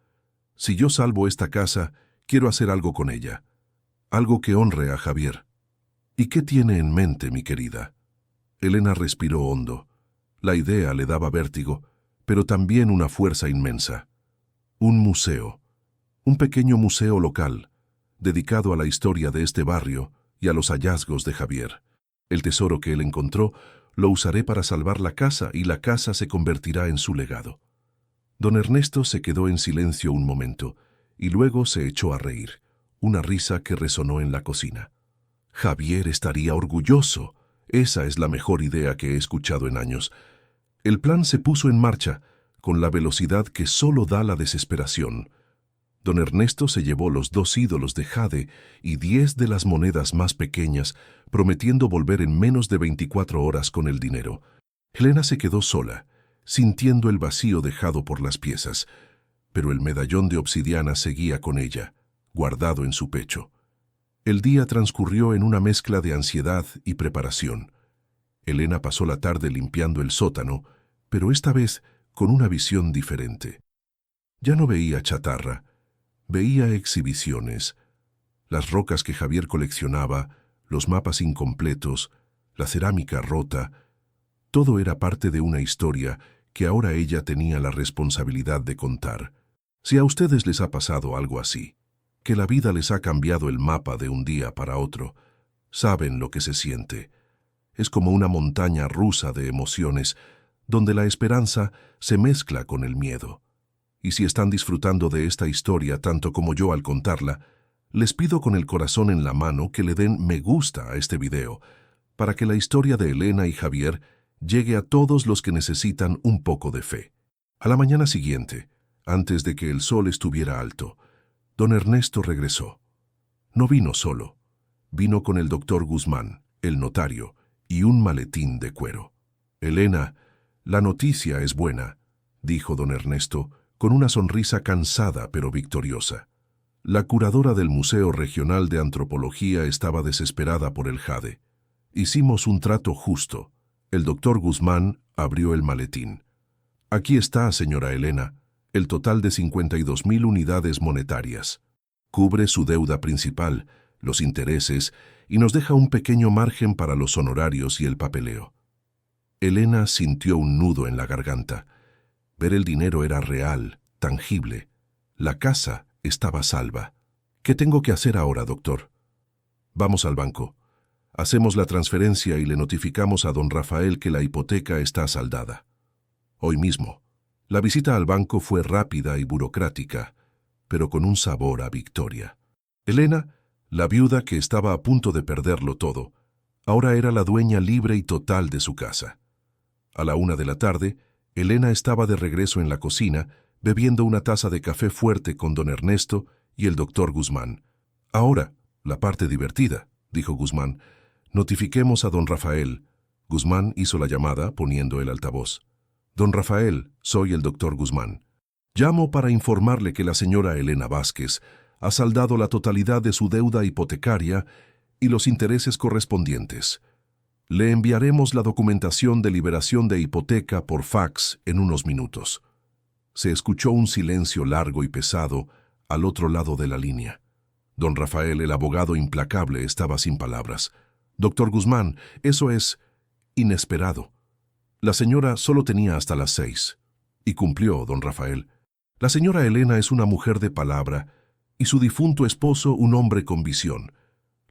Si yo salvo esta casa, quiero hacer algo con ella. Algo que honre a Javier. ¿Y qué tiene en mente, mi querida? Elena respiró hondo. La idea le daba vértigo, pero también una fuerza inmensa. Un museo. Un pequeño museo local, dedicado a la historia de este barrio y a los hallazgos de Javier. El tesoro que él encontró lo usaré para salvar la casa y la casa se convertirá en su legado. Don Ernesto se quedó en silencio un momento y luego se echó a reír, una risa que resonó en la cocina. Javier estaría orgulloso. Esa es la mejor idea que he escuchado en años. El plan se puso en marcha, con la velocidad que solo da la desesperación. Don Ernesto se llevó los 2 ídolos de jade y 10 de las monedas más pequeñas, prometiendo volver en menos de 24 horas con el dinero. Elena se quedó sola, sintiendo el vacío dejado por las piezas, pero el medallón de obsidiana seguía con ella, guardado en su pecho. El día transcurrió en una mezcla de ansiedad y preparación. Elena pasó la tarde limpiando el sótano, pero esta vez con una visión diferente. Ya no veía chatarra, veía exhibiciones, las rocas que Javier coleccionaba, los mapas incompletos, la cerámica rota. Todo era parte de una historia que ahora ella tenía la responsabilidad de contar. Si a ustedes les ha pasado algo así, que la vida les ha cambiado el mapa de un día para otro, saben lo que se siente. Es como una montaña rusa de emociones, donde la esperanza se mezcla con el miedo. Y si están disfrutando de esta historia tanto como yo al contarla, les pido con el corazón en la mano que le den me gusta a este video, para que la historia de Elena y Javier llegue a todos los que necesitan un poco de fe. A la mañana siguiente, antes de que el sol estuviera alto, don Ernesto regresó. No vino solo, vino con el doctor Guzmán, el notario, y un maletín de cuero. Elena, la noticia es buena, dijo don Ernesto, con una sonrisa cansada pero victoriosa. La curadora del Museo Regional de Antropología estaba desesperada por el jade. Hicimos un trato justo. El doctor Guzmán abrió el maletín. Aquí está, señora Elena, el total de 52,000 unidades monetarias. Cubre su deuda principal, los intereses, y nos deja un pequeño margen para los honorarios y el papeleo. Elena sintió un nudo en la garganta. Ver el dinero era real, tangible. La casa estaba salva. ¿Qué tengo que hacer ahora, doctor? Vamos al banco. Hacemos la transferencia y le notificamos a don Rafael que la hipoteca está saldada. Hoy mismo. La visita al banco fue rápida y burocrática, pero con un sabor a victoria. Elena, la viuda que estaba a punto de perderlo todo, ahora era la dueña libre y total de su casa. A la 1 de la tarde, Elena estaba de regreso en la cocina, bebiendo una taza de café fuerte con don Ernesto y el doctor Guzmán. Ahora, la parte divertida, dijo Guzmán. Notifiquemos a don Rafael. Guzmán hizo la llamada poniendo el altavoz. Don Rafael, soy el doctor Guzmán. Llamo para informarle que la señora Elena Vázquez ha saldado la totalidad de su deuda hipotecaria y los intereses correspondientes. Le enviaremos la documentación de liberación de hipoteca por fax en unos minutos. Se escuchó un silencio largo y pesado al otro lado de la línea. Don Rafael, el abogado implacable, estaba sin palabras. Doctor Guzmán, eso es inesperado. La señora solo tenía hasta las 6. Y cumplió, don Rafael. La señora Elena es una mujer de palabra y su difunto esposo un hombre con visión.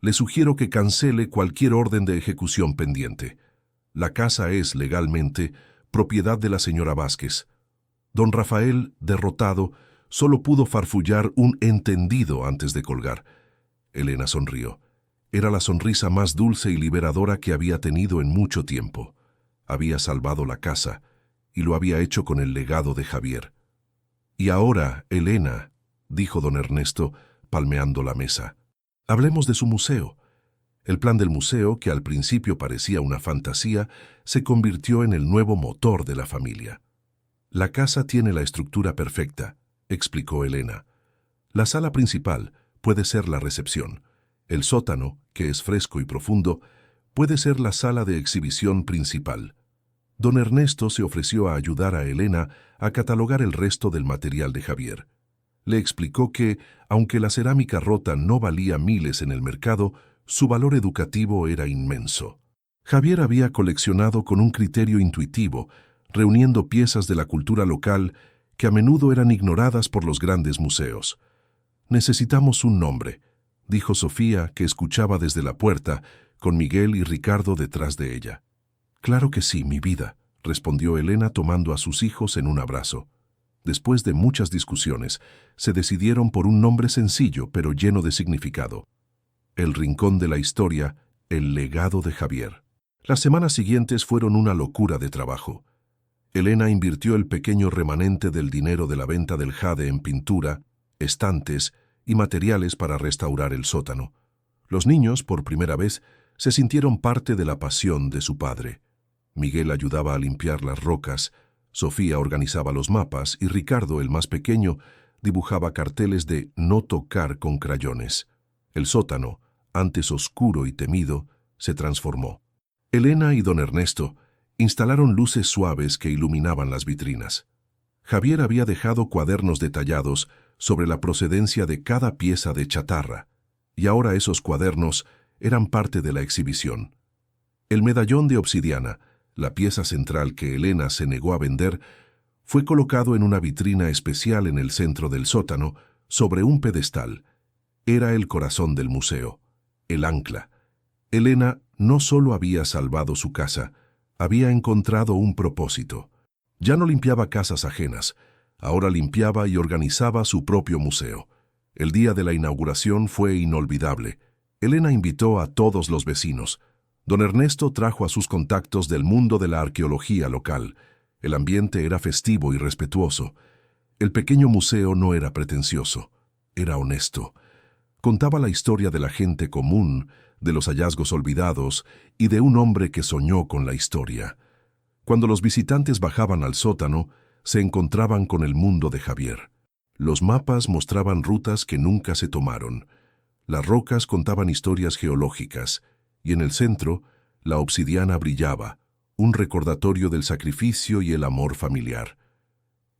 Le sugiero que cancele cualquier orden de ejecución pendiente. La casa es, legalmente, propiedad de la señora Vázquez. Don Rafael, derrotado, solo pudo farfullar un entendido antes de colgar. Elena sonrió. Era la sonrisa más dulce y liberadora que había tenido en mucho tiempo. Había salvado la casa, y lo había hecho con el legado de Javier. Y ahora, Elena, dijo don Ernesto, palmeando la mesa, hablemos de su museo. El plan del museo, que al principio parecía una fantasía, se convirtió en el nuevo motor de la familia. La casa tiene la estructura perfecta, explicó Elena. La sala principal puede ser la recepción. El sótano, que es fresco y profundo, puede ser la sala de exhibición principal. Don Ernesto se ofreció a ayudar a Elena a catalogar el resto del material de Javier. Le explicó que, aunque la cerámica rota no valía miles en el mercado, su valor educativo era inmenso. Javier había coleccionado con un criterio intuitivo, reuniendo piezas de la cultura local que a menudo eran ignoradas por los grandes museos. «Necesitamos un nombre», dijo Sofía, que escuchaba desde la puerta, con Miguel y Ricardo detrás de ella. «Claro que sí, mi vida», respondió Elena tomando a sus hijos en un abrazo. Después de muchas discusiones, se decidieron por un nombre sencillo pero lleno de significado. El Rincón de la Historia, el legado de Javier. Las semanas siguientes fueron una locura de trabajo. Elena invirtió el pequeño remanente del dinero de la venta del jade en pintura, estantes y materiales para restaurar el sótano. Los niños, por primera vez, se sintieron parte de la pasión de su padre. Miguel ayudaba a limpiar las rocas, Sofía organizaba los mapas y Ricardo, el más pequeño, dibujaba carteles de no tocar con crayones. El sótano, antes oscuro y temido, se transformó. Elena y don Ernesto instalaron luces suaves que iluminaban las vitrinas. Javier había dejado cuadernos detallados sobre la procedencia de cada pieza de chatarra, y ahora esos cuadernos eran parte de la exhibición. El medallón de obsidiana, la pieza central que Elena se negó a vender, fue colocado en una vitrina especial en el centro del sótano, sobre un pedestal. Era el corazón del museo, el ancla. Elena no solo había salvado su casa, había encontrado un propósito. Ya no limpiaba casas ajenas, ahora limpiaba y organizaba su propio museo. El día de la inauguración fue inolvidable. Elena invitó a todos los vecinos. Don Ernesto trajo a sus contactos del mundo de la arqueología local. El ambiente era festivo y respetuoso. El pequeño museo no era pretencioso, era honesto. Contaba la historia de la gente común, de los hallazgos olvidados y de un hombre que soñó con la historia. Cuando los visitantes bajaban al sótano, se encontraban con el mundo de Javier. Los mapas mostraban rutas que nunca se tomaron. Las rocas contaban historias geológicas, y en el centro, la obsidiana brillaba, un recordatorio del sacrificio y el amor familiar.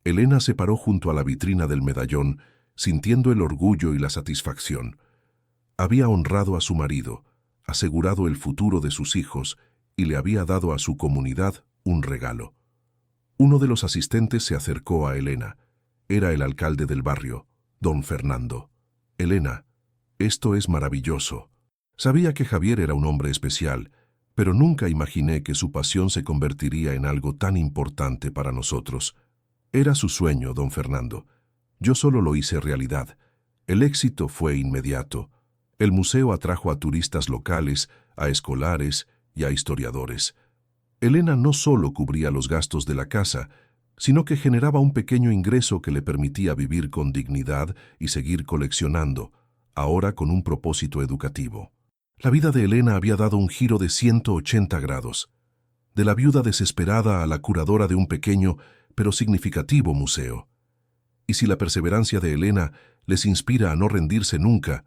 Elena se paró junto a la vitrina del medallón, sintiendo el orgullo y la satisfacción. Había honrado a su marido, asegurado el futuro de sus hijos y le había dado a su comunidad un regalo. Uno de los asistentes se acercó a Elena. Era el alcalde del barrio, don Fernando. «Elena, esto es maravilloso. Sabía que Javier era un hombre especial, pero nunca imaginé que su pasión se convertiría en algo tan importante para nosotros. Era su sueño, don Fernando. Yo solo lo hice realidad. El éxito fue inmediato. El museo atrajo a turistas locales, a escolares y a historiadores. Elena no solo cubría los gastos de la casa, sino que generaba un pequeño ingreso que le permitía vivir con dignidad y seguir coleccionando, ahora con un propósito educativo. La vida de Elena había dado un giro de 180 grados. De la viuda desesperada a la curadora de un pequeño pero significativo museo. Y si la perseverancia de Elena les inspira a no rendirse nunca,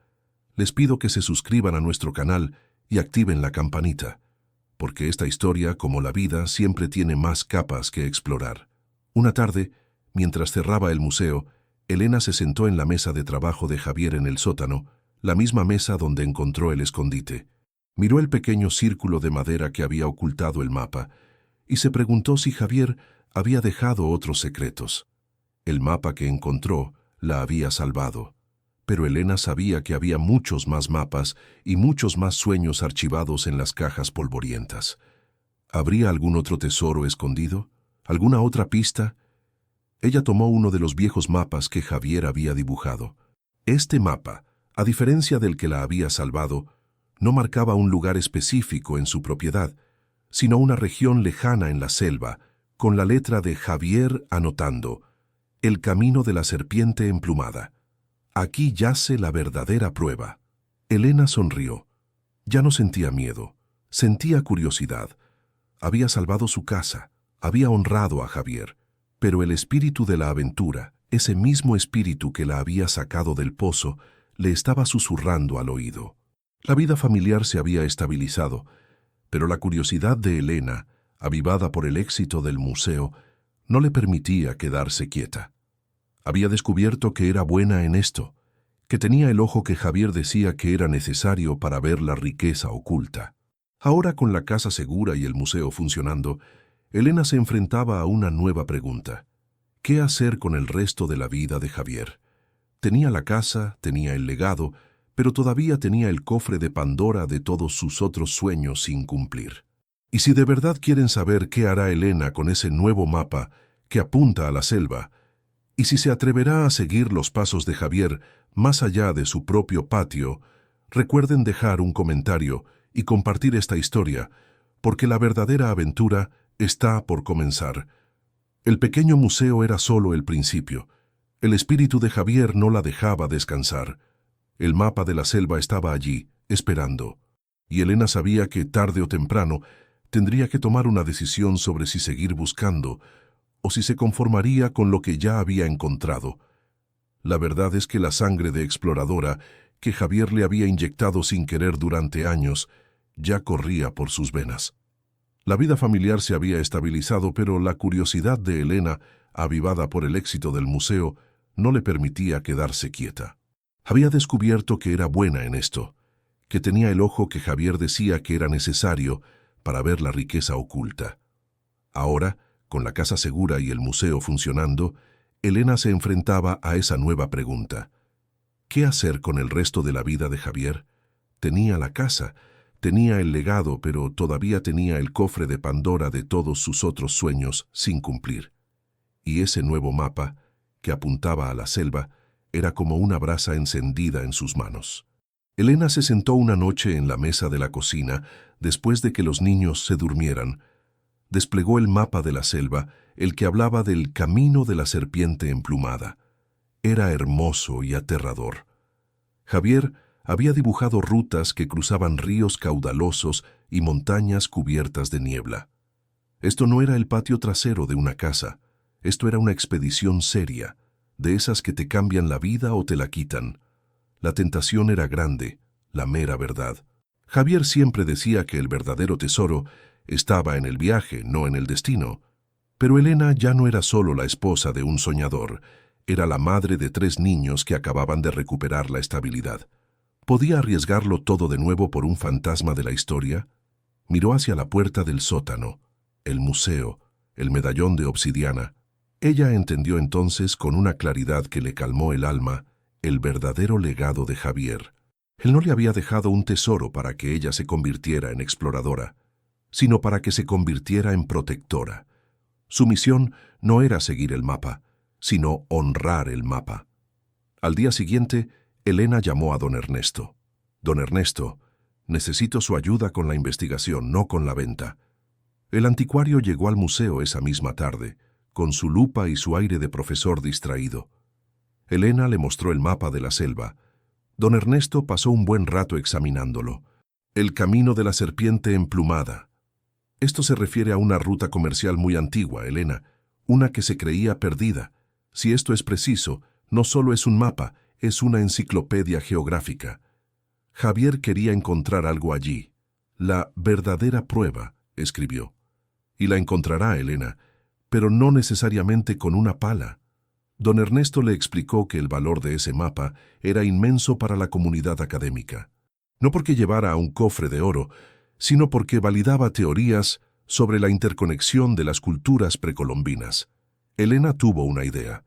les pido que se suscriban a nuestro canal y activen la campanita, porque esta historia, como la vida, siempre tiene más capas que explorar. Una tarde, mientras cerraba el museo, Elena se sentó en la mesa de trabajo de Javier en el sótano, la misma mesa donde encontró el escondite. Miró el pequeño círculo de madera que había ocultado el mapa y se preguntó si Javier había dejado otros secretos. El mapa que encontró la había salvado, pero Elena sabía que había muchos más mapas y muchos más sueños archivados en las cajas polvorientas. ¿Habría algún otro tesoro escondido? ¿Alguna otra pista? Ella tomó uno de los viejos mapas que Javier había dibujado. Este mapa, a diferencia del que la había salvado, no marcaba un lugar específico en su propiedad, sino una región lejana en la selva, con la letra de Javier anotando: el camino de la serpiente emplumada. Aquí yace la verdadera prueba. Elena sonrió. Ya no sentía miedo, sentía curiosidad. Había salvado su casa, había honrado a Javier, pero el espíritu de la aventura, ese mismo espíritu que la había sacado del pozo, le estaba susurrando al oído. La vida familiar se había estabilizado, pero la curiosidad de Elena, avivada por el éxito del museo, no le permitía quedarse quieta. Había descubierto que era buena en esto, que tenía el ojo que Javier decía que era necesario para ver la riqueza oculta. Ahora, con la casa segura y el museo funcionando, Elena se enfrentaba a una nueva pregunta. ¿Qué hacer con el resto de la vida de Javier? Tenía la casa, tenía el legado, pero todavía tenía el cofre de Pandora de todos sus otros sueños sin cumplir. Y si de verdad quieren saber qué hará Elena con ese nuevo mapa que apunta a la selva, y si se atreverá a seguir los pasos de Javier más allá de su propio patio, recuerden dejar un comentario y compartir esta historia, porque la verdadera aventura está por comenzar. El pequeño museo era solo el principio. El espíritu de Javier no la dejaba descansar. El mapa de la selva estaba allí, esperando, y Elena sabía que tarde o temprano tendría que tomar una decisión sobre si seguir buscando o si se conformaría con lo que ya había encontrado. La verdad es que la sangre de exploradora que Javier le había inyectado sin querer durante años ya corría por sus venas. La vida familiar se había estabilizado, pero la curiosidad de Elena, avivada por el éxito del museo, no le permitía quedarse quieta. Había descubierto que era buena en esto, que tenía el ojo que Javier decía que era necesario para ver la riqueza oculta. Ahora, con la casa segura y el museo funcionando, Elena se enfrentaba a esa nueva pregunta. ¿Qué hacer con el resto de la vida de Javier? Tenía la casa, tenía el legado, pero todavía tenía el cofre de Pandora de todos sus otros sueños sin cumplir. Y ese nuevo mapa, que apuntaba a la selva, era como una brasa encendida en sus manos. Elena se sentó una noche en la mesa de la cocina, después de que los niños se durmieran. Desplegó el mapa de la selva, el que hablaba del camino de la serpiente emplumada. Era hermoso y aterrador. Javier había dibujado rutas que cruzaban ríos caudalosos y montañas cubiertas de niebla. Esto no era el patio trasero de una casa, esto era una expedición seria, de esas que te cambian la vida o te la quitan. La tentación era grande, la mera verdad. Javier siempre decía que el verdadero tesoro estaba en el viaje, no en el destino. Pero Elena ya no era solo la esposa de un soñador, era la madre de 3 niños que acababan de recuperar la estabilidad. ¿Podía arriesgarlo todo de nuevo por un fantasma de la historia? Miró hacia la puerta del sótano, el museo, el medallón de obsidiana. Ella entendió entonces con una claridad que le calmó el alma el verdadero legado de Javier. Él no le había dejado un tesoro para que ella se convirtiera en exploradora, sino para que se convirtiera en protectora. Su misión no era seguir el mapa, sino honrar el mapa. Al día siguiente, Elena llamó a don Ernesto. «Don Ernesto, necesito su ayuda con la investigación, no con la venta». El anticuario llegó al museo esa misma tarde, con su lupa y su aire de profesor distraído. Elena le mostró el mapa de la selva. Don Ernesto pasó un buen rato examinándolo. El camino de la serpiente emplumada. Esto se refiere a una ruta comercial muy antigua, Elena, una que se creía perdida. Si esto es preciso, no solo es un mapa, es una enciclopedia geográfica. Javier quería encontrar algo allí. La verdadera prueba, escribió. Y la encontrará, Elena, pero no necesariamente con una pala. Don Ernesto le explicó que el valor de ese mapa era inmenso para la comunidad académica. No porque llevara un cofre de oro, sino porque validaba teorías sobre la interconexión de las culturas precolombinas. Elena tuvo una idea,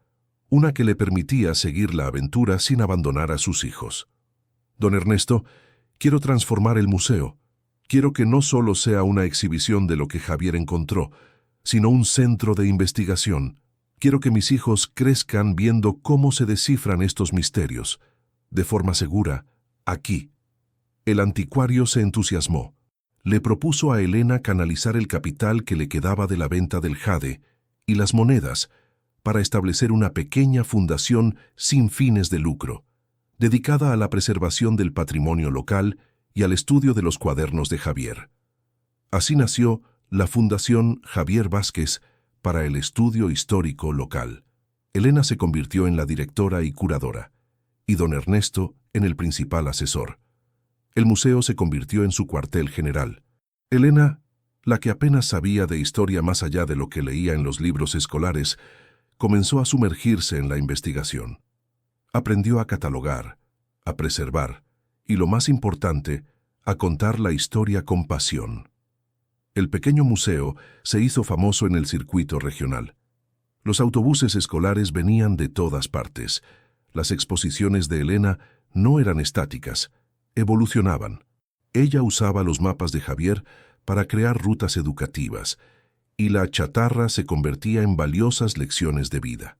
una que le permitía seguir la aventura sin abandonar a sus hijos. Don Ernesto, quiero transformar el museo. Quiero que no solo sea una exhibición de lo que Javier encontró, sino un centro de investigación. Quiero que mis hijos crezcan viendo cómo se descifran estos misterios, de forma segura, aquí. El anticuario se entusiasmó. Le propuso a Elena canalizar el capital que le quedaba de la venta del jade y las monedas para establecer una pequeña fundación sin fines de lucro, dedicada a la preservación del patrimonio local y al estudio de los cuadernos de Javier. Así nació la Fundación Javier Vázquez para el estudio histórico local. Elena se convirtió en la directora y curadora, y don Ernesto en el principal asesor. El museo se convirtió en su cuartel general. Elena, la que apenas sabía de historia más allá de lo que leía en los libros escolares, comenzó a sumergirse en la investigación. Aprendió a catalogar, a preservar y, lo más importante, a contar la historia con pasión. El pequeño museo se hizo famoso en el circuito regional. Los autobuses escolares venían de todas partes. Las exposiciones de Elena no eran estáticas, evolucionaban. Ella usaba los mapas de Javier para crear rutas educativas, y la chatarra se convertía en valiosas lecciones de vida.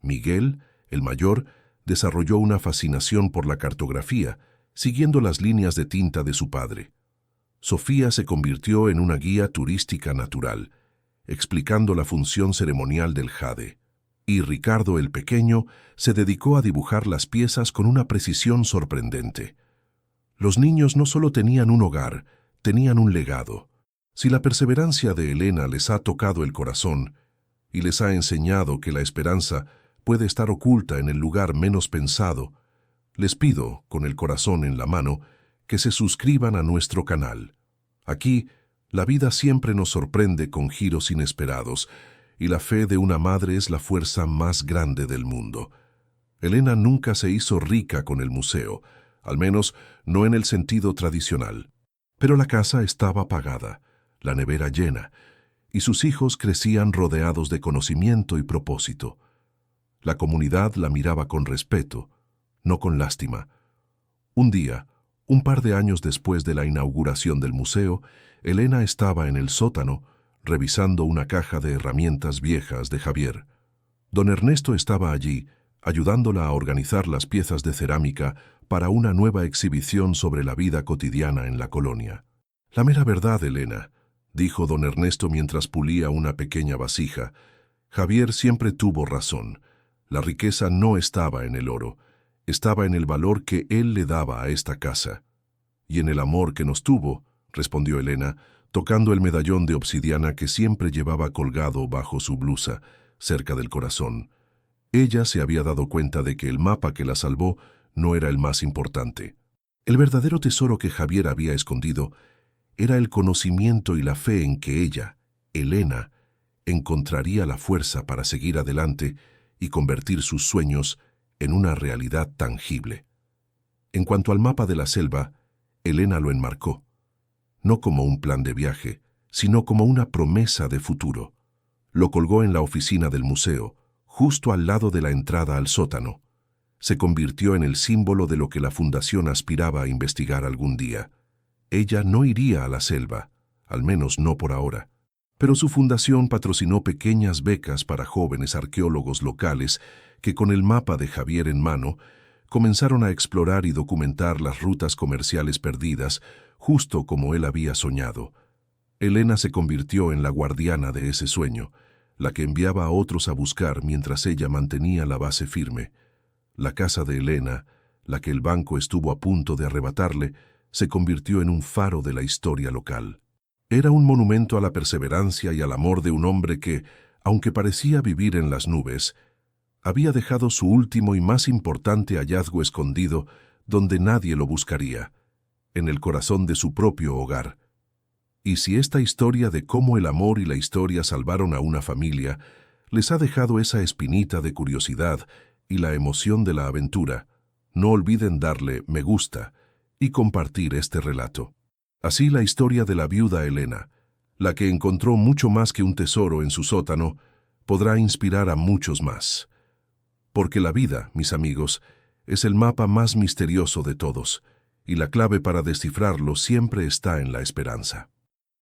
Miguel, el mayor, desarrolló una fascinación por la cartografía, siguiendo las líneas de tinta de su padre. Sofía se convirtió en una guía turística natural, explicando la función ceremonial del jade. Y Ricardo el pequeño se dedicó a dibujar las piezas con una precisión sorprendente. Los niños no solo tenían un hogar, tenían un legado. Si la perseverancia de Elena les ha tocado el corazón y les ha enseñado que la esperanza puede estar oculta en el lugar menos pensado, les pido, con el corazón en la mano, que se suscriban a nuestro canal. Aquí, la vida siempre nos sorprende con giros inesperados, y la fe de una madre es la fuerza más grande del mundo. Elena nunca se hizo rica con el museo, al menos no en el sentido tradicional. Pero la casa estaba pagada, la nevera llena, y sus hijos crecían rodeados de conocimiento y propósito. La comunidad la miraba con respeto, no con lástima. Un día, un par de años después de la inauguración del museo, Elena estaba en el sótano, revisando una caja de herramientas viejas de Javier. Don Ernesto estaba allí, ayudándola a organizar las piezas de cerámica para una nueva exhibición sobre la vida cotidiana en la colonia. «La mera verdad, Elena», dijo don Ernesto mientras pulía una pequeña vasija. «Javier siempre tuvo razón. La riqueza no estaba en el oro, estaba en el valor que él le daba a esta casa». «Y en el amor que nos tuvo», respondió Elena, tocando el medallón de obsidiana que siempre llevaba colgado bajo su blusa, cerca del corazón. Ella se había dado cuenta de que el mapa que la salvó no era el más importante. El verdadero tesoro que Javier había escondido era el conocimiento y la fe en que ella, Elena, encontraría la fuerza para seguir adelante y convertir sus sueños en una realidad tangible. En cuanto al mapa de la selva, Elena lo enmarcó, no como un plan de viaje, sino como una promesa de futuro. Lo colgó en la oficina del museo, justo al lado de la entrada al sótano. Se convirtió en el símbolo de lo que la fundación aspiraba a investigar algún día. Ella no iría a la selva, al menos no por ahora, pero su fundación patrocinó pequeñas becas para jóvenes arqueólogos locales que, con el mapa de Javier en mano, comenzaron a explorar y documentar las rutas comerciales perdidas, justo como él había soñado. Elena se convirtió en la guardiana de ese sueño, la que enviaba a otros a buscar mientras ella mantenía la base firme. La casa de Elena, la que el banco estuvo a punto de arrebatarle, se convirtió en un faro de la historia local. Era un monumento a la perseverancia y al amor de un hombre que, aunque parecía vivir en las nubes, había dejado su último y más importante hallazgo escondido donde nadie lo buscaría, en el corazón de su propio hogar. Y si esta historia de cómo el amor y la historia salvaron a una familia les ha dejado esa espinita de curiosidad y la emoción de la aventura, no olviden darle me gusta y compartir este relato. Así la historia de la viuda Elena, la que encontró mucho más que un tesoro en su sótano, podrá inspirar a muchos más. Porque la vida, mis amigos, es el mapa más misterioso de todos, y la clave para descifrarlo siempre está en la esperanza.